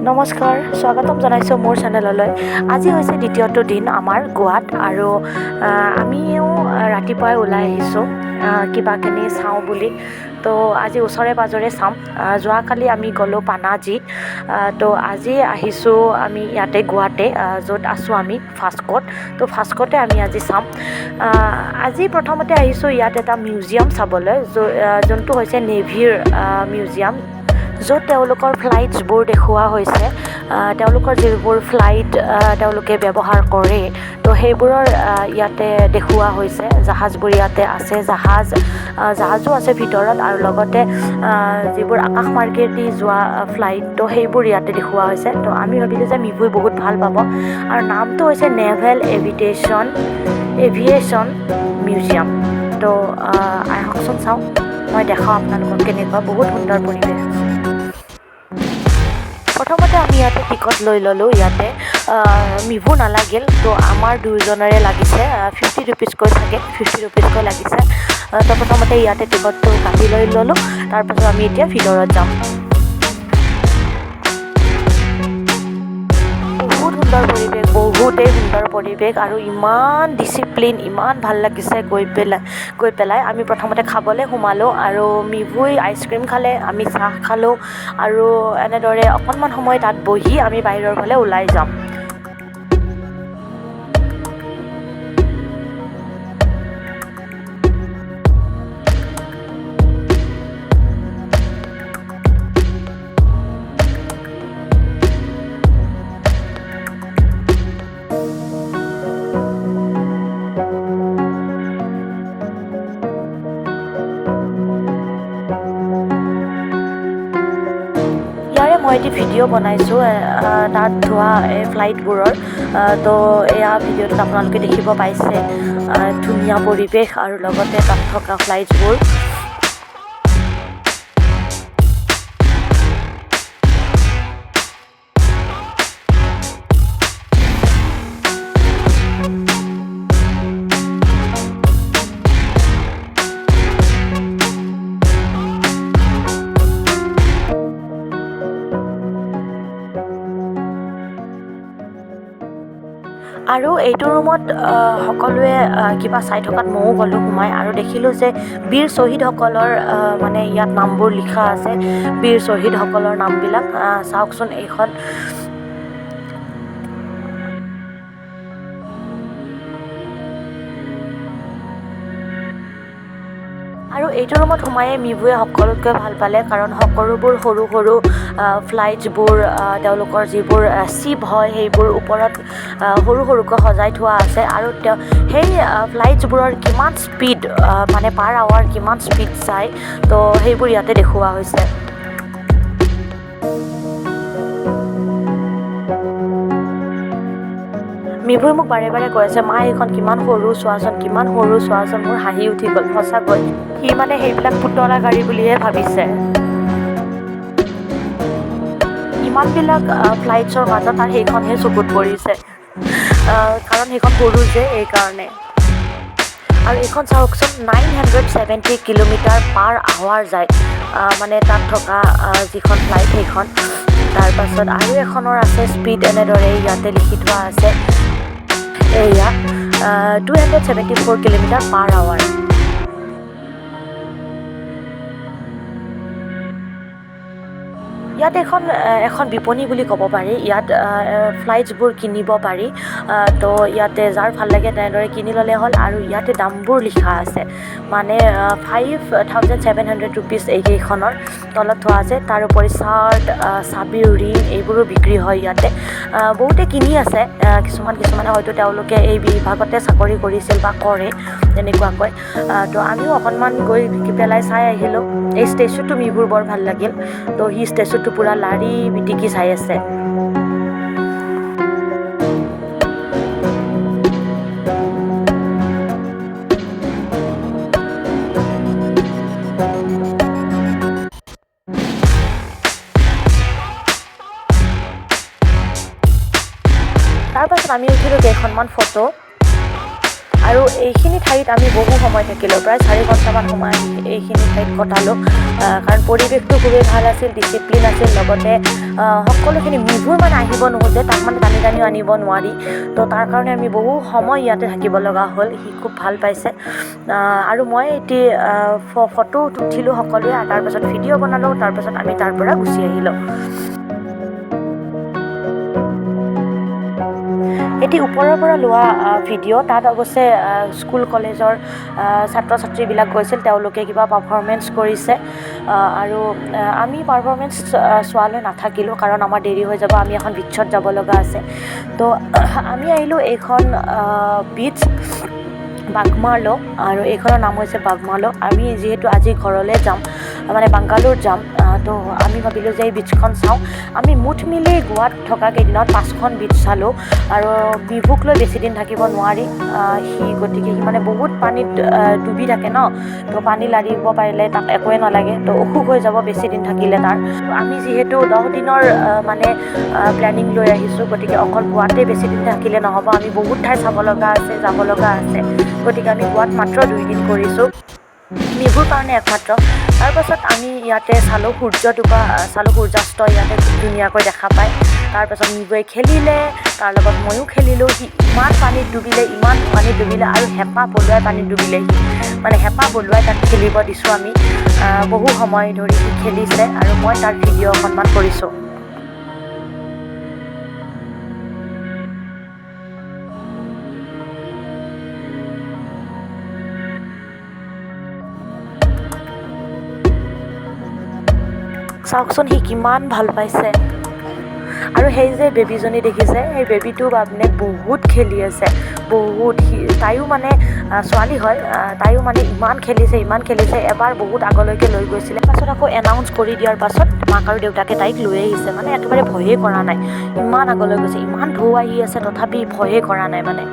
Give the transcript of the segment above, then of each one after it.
নমস্কাৰ, স্বাগতম জনাইছোঁ মোৰ চেনেললৈ। আজি হৈছে দ্বিতীয়টো দিন আমাৰ গোৱাত আৰু আমিও ৰাতিপুৱাই ওলাই আহিছোঁ কিবাকিনি চাওঁ বুলি। তো আজি ওচৰে পাঁজৰে চাম। যোৱাকালি আমি গ'লোঁ পানাজী, তো আজি আহিছোঁ আমি ইয়াতে গোৱাতে য'ত আছোঁ আমি ফাস্কত। তো ফাস্কতে আমি আজি চাম। আজি প্ৰথমতে আহিছোঁ ইয়াত এটা মিউজিয়াম চাবলৈ, যোনটো হৈছে নেভিৰ মিউজিয়াম, য'ত তেওঁলোকৰ ফ্লাইটছবোৰ দেখুওৱা হৈছে। তেওঁলোকৰ যিবোৰ ফ্লাইট তেওঁলোকে ব্যৱহাৰ কৰে, তো সেইবোৰৰ ইয়াতে দেখুওৱা হৈছে। জাহাজবোৰ ইয়াতে আছে, জাহাজো আছে ভিতৰত, আৰু লগতে যিবোৰ আকাশ মাৰ্গেদি যোৱা ফ্লাইট, তো সেইবোৰ ইয়াতে দেখুওৱা হৈছে। তো আমি ভাবিছোঁ যে মিভুই বহুত ভাল পাব, আৰু নামটো হৈছে নেভেল এভিয়েশ্যন মিউজিয়াম। তো আহকচোন চাওঁ, মই দেখাওঁ আপোনালোকক কেনেকুৱা, বহুত সুন্দৰ পৰিৱেশ। প্ৰথমতে আমি ইয়াতে টিকট লৈ ল'লোঁ। ইয়াতে মিভু নালাগিল, তো আমাৰ দুয়োজনৰে লাগিছে 50 ৰুপিজকৈ থাকে, 50 ৰুপিজকৈ লাগিছে। তো প্ৰথমতে ইয়াতে টিকটটো কাটি লৈ ল'লোঁ, তাৰপাছত আমি এতিয়া ভিতৰত যাম। বহুতেই সুন্দৰ পৰিৱেশ, আৰু ইমান ডিচিপ্লিন, ইমান ভাল লাগিছে গৈ পেলাই। আমি প্ৰথমতে খাবলৈ সোমালোঁ, আৰু মিভুই আইচক্ৰীম খালে, আমি চাহ খালোঁ, আৰু এনেদৰে অকণমান সময় তাত বহি আমি বাহিৰৰ ফালে ওলাই যাম। মই এটি ভিডিঅ' বনাইছোঁ তাত ধোৱা এই ফ্লাইটবোৰৰ। তো এয়া ভিডিঅ'টোত আপোনালোকে দেখিব পাইছে ধুনীয়া পৰিৱেশ, আৰু লগতে তাত থকা ফ্লাইটছবোৰ। আৰু এইটো ৰুমত সকলোৱে কিবা চাই থকাত ময়ো গ'লোঁ সোমাই, আৰু দেখিলোঁ যে বীৰ শ্বহীদসকলৰ মানে ইয়াত নামবোৰ লিখা আছে, বীৰ শ্বহীদসকলৰ নামবিলাক। চাওকচোন এইখন। আৰু এইটো ৰুমত সোমায়ে মিভুৱে সকলোতকৈ ভাল পালে, কাৰণ সকলোবোৰ সৰু সৰু ফ্লাইটছবোৰ, তেওঁলোকৰ যিবোৰ চিপ হয়, সেইবোৰ ওপৰত সৰু সৰুকৈ সজাই থোৱা আছে, আৰু সেই ফ্লাইটছবোৰৰ কিমান স্পীড, মানে পাৰ আৱাৰ কিমান স্পীড যায়, তো সেইবোৰ ইয়াতে দেখুওৱা হৈছে। মিভুই মোক বাৰে বাৰে কৈ আছে, মা এইখন কিমান সৰু চোৱাচোন, কিমান সৰু চোৱাচোন। মোৰ হাঁহি উঠি গ'ল সঁচাকৈ। সি মানে সেইবিলাক পুতলা গাড়ী বুলিহে ভাবিছে। ইমানবিলাক ফ্লাইটছৰ মাজত আৰু সেইখনহে চকুত পৰিছে, কাৰণ সেইখন সৰু যে, এইকাৰণে। আৰু এইখন চাওকচোন, 970 কিলোমিটাৰ পাৰ আৱাৰ যায়, মানে তাত থকা যিখন ফ্লাইট সেইখন। তাৰপাছত আৰু এখনৰ আছে স্পীড, এনেদৰে ইয়াতে লিখি থোৱা আছে, এয়া 274 কিলোমিটাৰ পাৰ আৱাৰ। ইয়াত এখন বিপণী বুলি ক'ব পাৰি। ইয়াত ফ্লাইটছবোৰ কিনিব পাৰি, তো ইয়াতে যাৰ ভাল লাগে তেনেদৰে কিনি ল'লে হ'ল। আৰু ইয়াতে দামবোৰ লিখা আছে, মানে 5700 ৰুপিজ এইকেইখনৰ তলত থোৱা আছে। তাৰোপৰি চাৰ্ট, চাবি, ৰিং এইবোৰো বিক্ৰী হয় ইয়াতে। বহুতে কিনি আছে, কিছুমানে হয়তো তেওঁলোকে এই বিভাগতে চাকৰি কৰিছিল বা কৰে তেনেকুৱাকৈ। তো আমিও অকণমান গৈ পেলাই চাই আহিলোঁ। এই ষ্টেচুটো মিভুৰ বৰ ভাল লাগিল, তো সি ষ্টেচুটো পূৰা লাৰি বিটিকি চাই আছে। তাৰপাছত আমি উঠিলোঁ কেইখনমান ফটো, আৰু এইখিনি ঠাইত আমি বহু সময় থাকিলোঁ, প্ৰায় 4 ঘণ্টামান সময় এইখিনি ঠাইত কটালোঁ। কাৰণ পৰিৱেশটো খুবেই ভাল আছিল, ডিচিপ্লিন আছিল, লগতে সকলোখিনি মিভুৰ মানে আহিব নোখোজে, তাক মানে টানিও আনিব নোৱাৰি। তো তাৰ কাৰণে আমি বহু সময় ইয়াতে থাকিব লগা হ'ল। সি খুব ভাল পাইছে আৰু মই এতিয়া ফটো উঠিলোঁ সকলোৱে, তাৰপাছত ভিডিঅ' বনালোঁ, তাৰপাছত আমি তাৰ পৰা গুচি আহিলোঁ। এটি ওপৰৰ পৰা লোৱা ভিডিঅ', তাত অৱশ্যে স্কুল কলেজৰ ছাত্ৰ ছাত্ৰীবিলাক গৈছিল, তেওঁলোকে কিবা পাৰফৰ্মেঞ্চ কৰিছে আৰু আমি পাৰফৰ্মেঞ্চ চোৱালৈ নাথাকিলোঁ, কাৰণ আমাৰ দেৰি হৈ যাব, আমি এখন বিচত যাব লগা আছে। তো আমি আহিলোঁ এইখন বিচ বাগমাৰ্লো, আৰু এইখনৰ নাম হৈছে বাগমাৰ্লো। আমি যিহেতু আজি ঘৰলৈ যাম, মানে বাংগালোৰ যাম, তো আমি ভাবিলোঁ যে এই বিচখন চাওঁ। আমি মুঠ মিলি গোৱাত থকা কেইদিনত 5খন বিচ চালোঁ, আৰু বিভুক লৈ বেছিদিন থাকিব নোৱাৰি। গতিকে সি মানে বহুত পানীত ডুবি থাকে ন, তো পানী লাৰিব পাৰিলে তাক একোৱে নালাগে, তো অসুখ হৈ যাব বেছিদিন থাকিলে তাৰ। আমি যিহেতু 10 দিনৰ মানে প্লেনিং লৈ আহিছোঁ, গতিকে অকল গোৱাতে বেছিদিন থাকিলে নহ'ব, আমি বহুত ঠাই চাব লগা আছে, যাব লগা আছে। গতিকে আমি গোৱাত মাত্ৰ 2 দিন কৰিছোঁ, মিভুৰ কাৰণে একমাত্ৰ। তাৰপাছত আমি ইয়াতে চালোঁ সূৰ্যটোপা, চালোঁ সূৰ্যাস্ত, ইয়াতে খুব ধুনীয়াকৈ দেখা পায়। তাৰপাছত মিভুৱে খেলিলে, তাৰ লগত ময়ো খেলিলোঁ। সি ইমান পানীত ডুবিলে, আৰু হেঁপাহ পলুৱাই পানীত ডুবিলে। সি মানে হেঁপাহ পলুৱাই তাক খেলিব দিছোঁ আমি। বহু সময় ধৰি সি খেলিছে, আৰু মই তাৰ ভিডিঅ' অকণমান কৰিছোঁ। চাওকচোন সি কিমান ভাল পাইছে। আৰু সেই যে বেবীজনী দেখিছে, সেই বেবীটো মানে বহুত খেলি আছে, বহুত। তাইও মানে ছোৱালী হয়, তাইও মানে ইমান খেলিছে, এবাৰ বহুত আগলৈকে লৈ গৈছিলে। পাছত আকৌ এনাউন্স কৰি দিয়াৰ পাছত মাক আৰু দেউতাকে তাইক লৈ আহিছে, মানে একেবাৰে ভয়ে কৰা নাই, ইমান আগলৈ গৈছে, ইমান ঢৌ আহি আছে, তথাপি ভয়ে কৰা নাই মানে।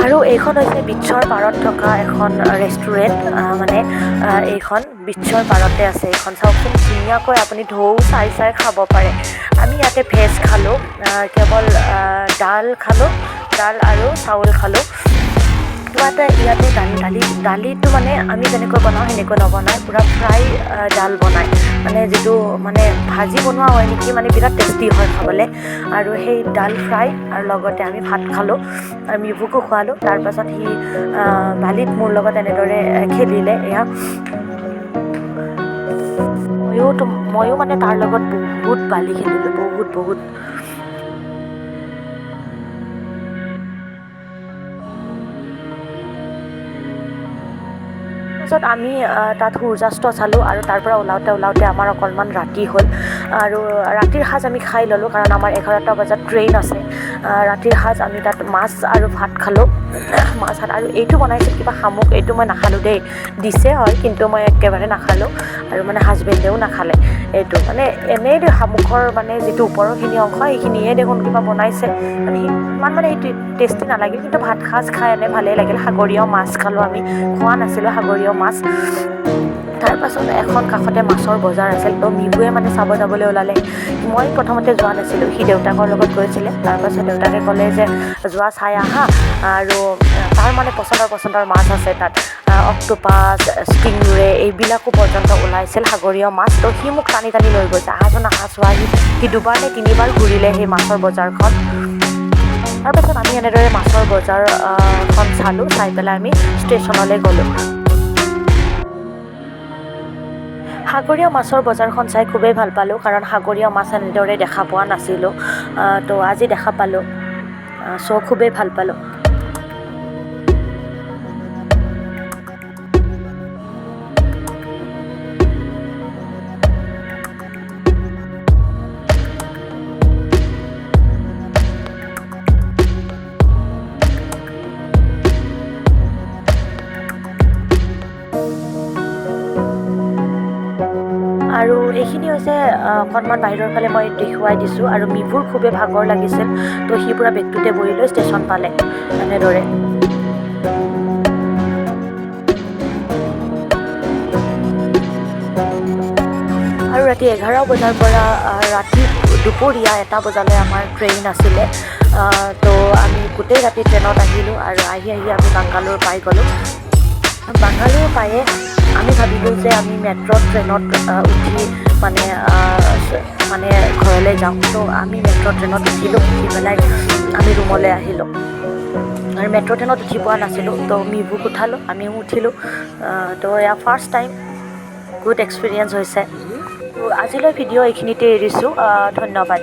আৰু এইখন হৈছে বিচৰ পাৰত থকা এখন ৰেষ্টুৰেণ্ট, মানে এইখন বিচৰ পাৰতে আছে। এইখন চাওকচোন, ধুনীয়াকৈ আপুনি ঢৌ চাই খাব পাৰে। আমি ইয়াতে ভেজ খালোঁ, কেৱল ডাল আৰু চাউল খালোঁ। ইয়াতে দালিটো মানে আমি যেনেকৈ বনাওঁ সেনেকৈ নবনায়, পূৰা ফ্ৰাই ডাল বনায়, মানে যিটো মানে ভাজি বনোৱা হয় নেকি, মানে বিৰাট টেষ্টি হয় খাবলৈ। আৰু সেই ডাল ফ্ৰাই, আৰু লগতে আমি ভাত খালোঁ, আৰু মিভুকো খোৱালোঁ। তাৰপাছত সি বালিত মোৰ লগত এনেদৰে খেলিলে। এয়া ময়ো মানে তাৰ লগত বহুত বালি খেলিলোঁ, বহুত। তাৰপিছত আমি তাত সূৰ্যাস্ত চালোঁ, আৰু তাৰ পৰা ওলাওঁতে আমাৰ অকণমান ৰাতি হ'ল, আৰু ৰাতিৰ সাঁজ আমি খাই ল'লোঁ, কাৰণ আমাৰ 11টা বজাত ট্ৰেইন আছে। ৰাতিৰ সাঁজ আমি তাত মাছ আৰু ভাত খালোঁ, আৰু এইটো বনাইছিল কিবা শামুক, এইটো মই নাখালোঁ দেই, দিছে হয়, কিন্তু মই একেবাৰে নাখালোঁ, আৰু মানে হাজবেণ্ডেও নাখালে। এইটো মানে এনেই শামুকৰ মানে যিটো ওপৰৰখিনি অংশ, সেইখিনিহে দেখোন কিবা বনাইছে, মানে ইমান মানে এইটো টেষ্টি নালাগিল। কিন্তু ভাত সাঁজ খাই এনে ভালেই লাগিল। সাগৰীয় মাছ খালোঁ আমি, খোৱা নাছিলোঁ সাগৰীয় মাছ। তাৰপাছত এখন কাষতে মাছৰ বজাৰ আছিল, তো মিভুৱে মানে চাব যাবলৈ ওলালে। মই প্ৰথমতে যোৱা নাছিলোঁ, সি দেউতাকৰ লগত গৈছিলে। তাৰপাছত দেউতাকে ক'লে যে যোৱা চাই আহা, আৰু তাৰ মানে পচন্দৰ মাছ আছে তাত, অক্টোপাছ, ষ্টিংৰে, এইবিলাকো পৰ্যন্ত ওলাইছিল সাগৰীয় মাছ। তো সি মোক টানি লৈ গৈছে, আহাচোন চোৱা। সি 2বাৰ নে 3বাৰ ঘূৰিলে সেই মাছৰ বজাৰখন। তাৰপাছত আমি এনেদৰে মাছৰ বজাৰখন চালোঁ, চাই পেলাই আমি ষ্টেচনলৈ গ'লোঁ। সাগৰীয় মাছৰ বজাৰখন চাই খুবেই ভাল পালোঁ, কাৰণ সাগৰীয় মাছ এনেদৰে দেখা পোৱা নাছিলোঁ, তো আজি দেখা পালোঁ, খুবেই ভাল পালোঁ। আৰু এইখিনি হৈছে অকণমান বাহিৰৰ ফালে মই দেখুৱাই দিছোঁ, আৰু মিভুৰ খুবেই ভাগৰ লাগিছিল, তো সি পূৰা বেগটোতে বহি লৈ ষ্টেচন পালে এনেদৰে। আৰু ৰাতি 11 বজাৰ পৰা ৰাতি দুপৰীয়া 1 বজালৈ আমাৰ ট্ৰেইন আছিলে। তো আমি গোটেই ৰাতি ট্ৰেইনত আহিলোঁ আৰু আহি আমি বাংগালোৰ পাই গ'লোঁ। বাংগালোৰ পায়ে আমি ভাবিলোঁ যে আমি মেট্ৰ' ট্ৰেইনত উঠি মানে ঘৰলৈ যাওঁ। তো আমি মেট্ৰ' ট্ৰেইনত উঠি পেলাই আমি ৰুমলৈ আহিলোঁ। আৰু মেট্ৰ' ট্ৰেইনত উঠি পোৱা নাছিলোঁ, তো মিভুক উঠালোঁ, আমিও উঠিলোঁ। তো এয়া ফাৰ্ষ্ট টাইম, গুড এক্সপিৰিয়েঞ্চ হৈছে। তো আজিলৈ ভিডিঅ' এইখিনিতে এৰিছোঁ। ধন্যবাদ।